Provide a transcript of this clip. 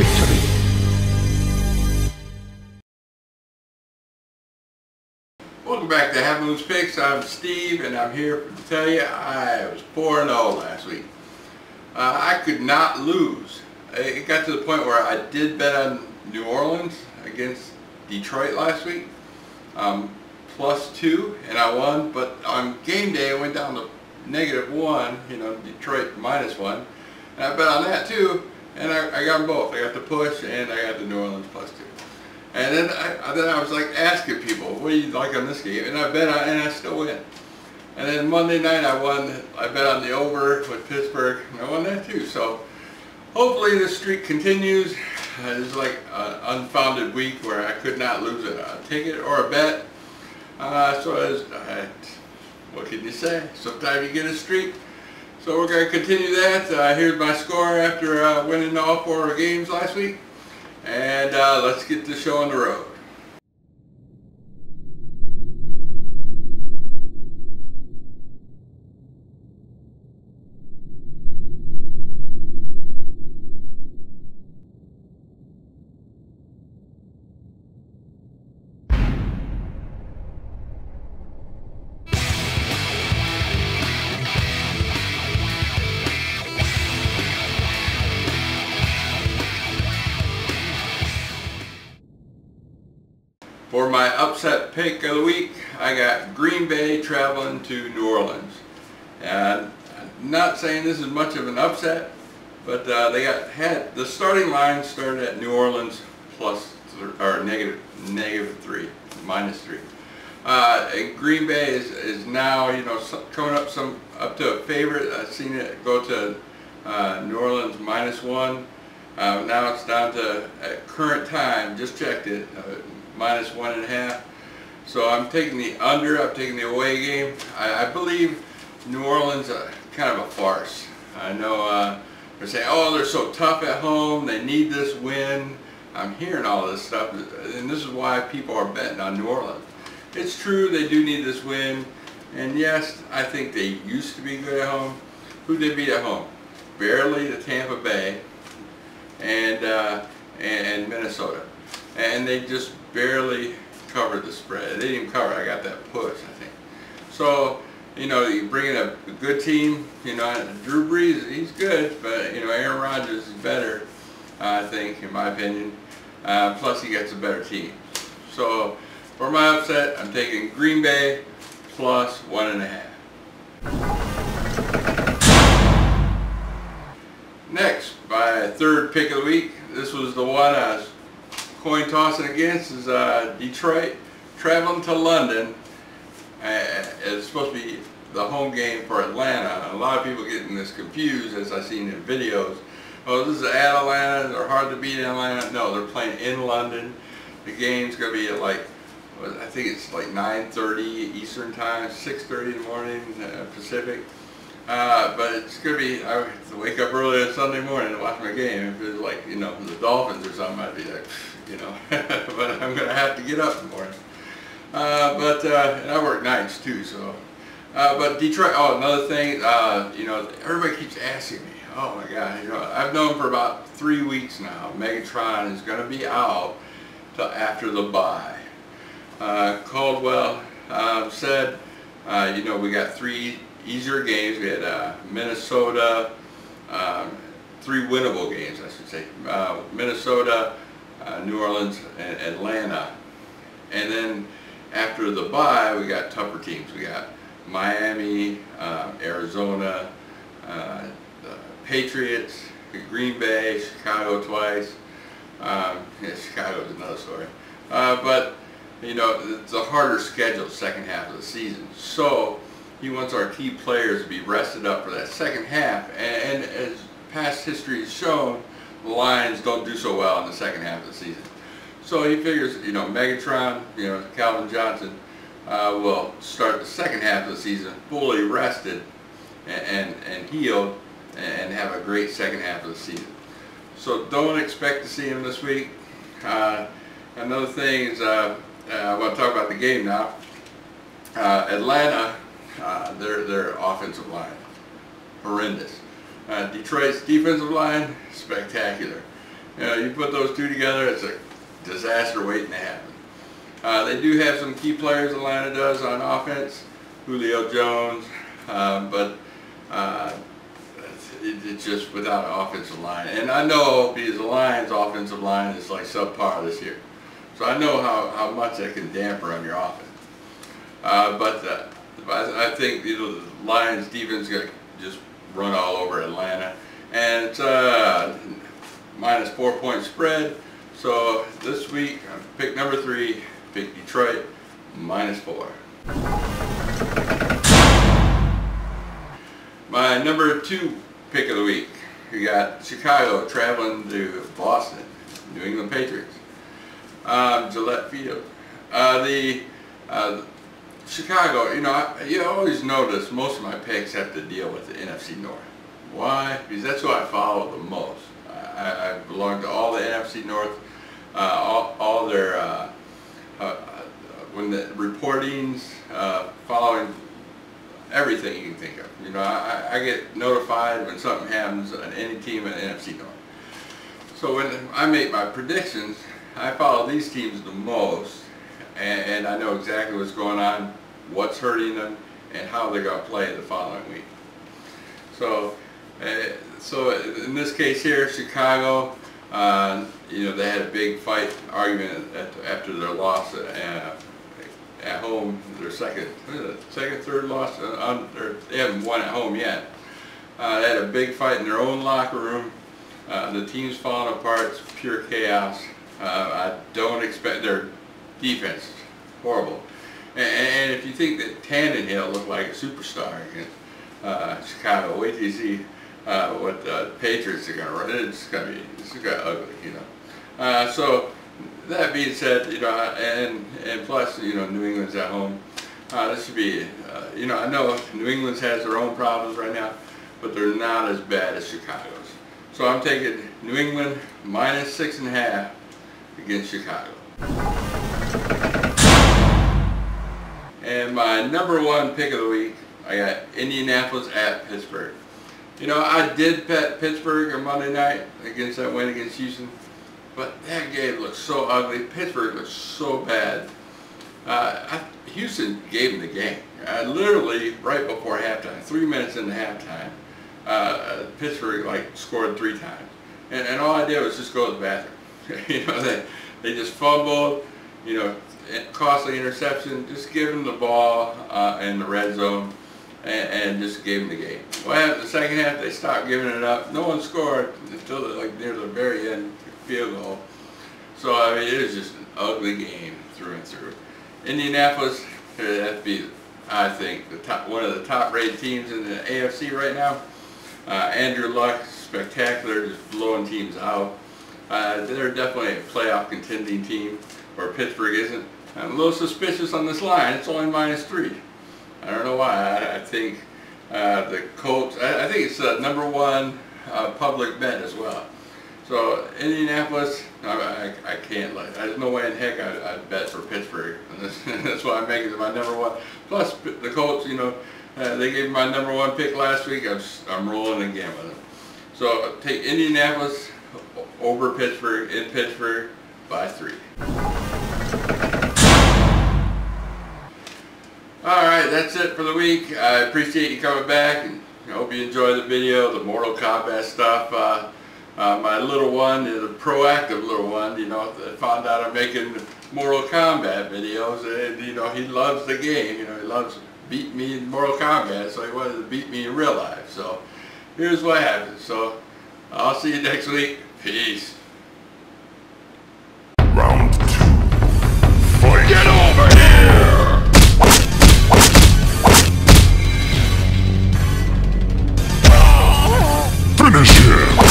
victory. Welcome back to Half Moon's Picks. I'm Steve, and I'm here to tell you I was 4-0 last week. I could not lose. It got to the point where I did bet on New Orleans against Detroit last week, +2, and I won. But on game day, it went down to -1. You know, Detroit -1, and I bet on that too, and I got them both. I got the push, and I got the New Orleans +2. And then I was like asking people, what do you like on this game? And I bet on, and I still win. And then Monday night I bet on the over with Pittsburgh, and I won that too. So hopefully this streak continues. It's like an unfounded week where I could not lose a ticket or a bet. What can you say? Sometimes you get a streak. So we're going to continue that. Here's my score after winning all 4 games last week. And let's get the show on the road. For my upset pick of the week, I got Green Bay traveling to New Orleans. And I'm not saying this is much of an upset, but they had the starting line started at New Orleans -3. And Green Bay is now, you know, coming up to a favorite. I've seen it go to New Orleans -1. Now it's down to, at current time, just checked it, -1.5. So I'm taking the under. I'm taking the away game. I believe New Orleans kind of a farce. I know they're saying, oh, they're so tough at home, they need this win. I'm hearing all this stuff, and this is why people are betting on New Orleans. It's true, they do need this win, and yes, I think they used to be good at home. Who did they beat at home? Barely to Tampa Bay and Minnesota, and they just barely covered the spread. They didn't even cover. I got that push, I think. So, you know, you bring in a good team. You know, Drew Brees, he's good, but you know, Aaron Rodgers is better, I think, in my opinion. Plus, he gets a better team. So, for my upset, I'm taking Green Bay +1.5. Next, my third pick of the week. This was the one I was coin tossing against, is Detroit traveling to London. It's supposed to be the home game for Atlanta. A lot of people getting this confused, as I've seen in videos. Oh, this is at Atlanta, they're hard to beat in Atlanta. No, they're playing in London. The game's going to be at like, I think it's like 9:30 Eastern time, 6:30 in the morning Pacific. But it's going to be, I have to wake up early on Sunday morning to watch my game. If it was like, you know, the Dolphins or something, I'd be like, you know, but I'm going to have to get up in the morning. And I work nights too, so. But Detroit, oh, another thing, you know, everybody keeps asking me, oh my God, you know, I've known for about 3 weeks now, Megatron is going to be out till after the bye. Caldwell said, you know, we got 3 easier games. We had Minnesota, 3 winnable games, I should say. Minnesota, New Orleans, and Atlanta. And then after the bye, we got tougher teams. We got Miami, Arizona, the Patriots, Green Bay, Chicago twice. Yeah, Chicago is another story. But, you know, it's a harder schedule second half of the season. So he wants our key players to be rested up for that second half. And as past history has shown, the Lions don't do so well in the second half of the season. So he figures, you know, Megatron, you know, Calvin Johnson will start the second half of the season fully rested and healed and have a great second half of the season. So don't expect to see him this week. Another thing is, I want to talk about the game now. Atlanta, their offensive line, horrendous. Detroit's defensive line, spectacular. You know, you put those two together, it's a disaster waiting to happen. They do have some key players, Atlanta does, on offense. Julio Jones, but it's just without an offensive line. And I know because the Lions' offensive line is like subpar this year. So I know how much that can damper on your offense. But I think, you know, the Lions' defense is going to just run all over Atlanta. And it's minus 4-point spread. So this week, pick number 3, pick Detroit, minus 4. My number 2 pick of the week, we got Chicago traveling to Boston, New England Patriots, Gillette Field. Chicago, you know, you always notice most of my picks have to deal with the NFC North. Why? Because that's who I follow the most. I belong to all the NFC North, all their when the reportings, following everything you can think of. You know, I get notified when something happens on any team in the NFC North. So when I make my predictions, I follow these teams the most, and I know exactly what's going on, what's hurting them, and how they're going to play the following week. So in this case here, Chicago, you know, they had a big fight argument after their loss at home, their third loss. They haven't won at home yet. They had a big fight in their own locker room. The team's falling apart. It's pure chaos. I don't expect their defense is horrible. And if you think that Tannehill looked like a superstar against Chicago, wait till you see what the Patriots are going to run. It's going to be ugly, you know. So that being said, you know, and plus, you know, New England's at home. This should be, you know, I know New England's has their own problems right now, but they're not as bad as Chicago's. So I'm taking New England minus 6.5 against Chicago. And my number 1 pick of the week, I got Indianapolis at Pittsburgh. You know, I did bet Pittsburgh on Monday night against that win against Houston. But that game looked so ugly. Pittsburgh looked so bad. Houston gave them the game. Literally right before halftime, 3 minutes into halftime, Pittsburgh scored 3 times. And all I did was just go to the bathroom. You know, they just fumbled, you know, costly interception, just give them the ball in the red zone and just gave them the game. Well, after the second half, they stopped giving it up. No one scored until near the very end. Field goal. So I mean, it was just an ugly game through and through. Indianapolis, that'd be, I think, one of the top-rated teams in the AFC right now. Andrew Luck, spectacular, just blowing teams out. They're definitely a playoff contending team, where Pittsburgh isn't. I'm a little suspicious on this line. It's only minus 3. I don't know why. I think the Colts. I think it's the number 1 public bet as well. So Indianapolis, I can't let. There's no way in heck I'd bet for Pittsburgh. That's why I'm making it my number 1. Plus the Colts, you know, they gave me my number 1 pick last week. I'm rolling again with them. So take Indianapolis over Pittsburgh in Pittsburgh by 3. All right, that's it for the week. I appreciate you coming back, and I hope you enjoyed the video, the Mortal Kombat stuff. My little one is a proactive little one, you know, found out I'm making Mortal Kombat videos, and, you know, he loves the game, you know, he loves beating me in Mortal Kombat, so he wanted to beat me in real life. So here's what happens. So I'll see you next week. Peace. Round 2. Fight. Get over here! Finish him!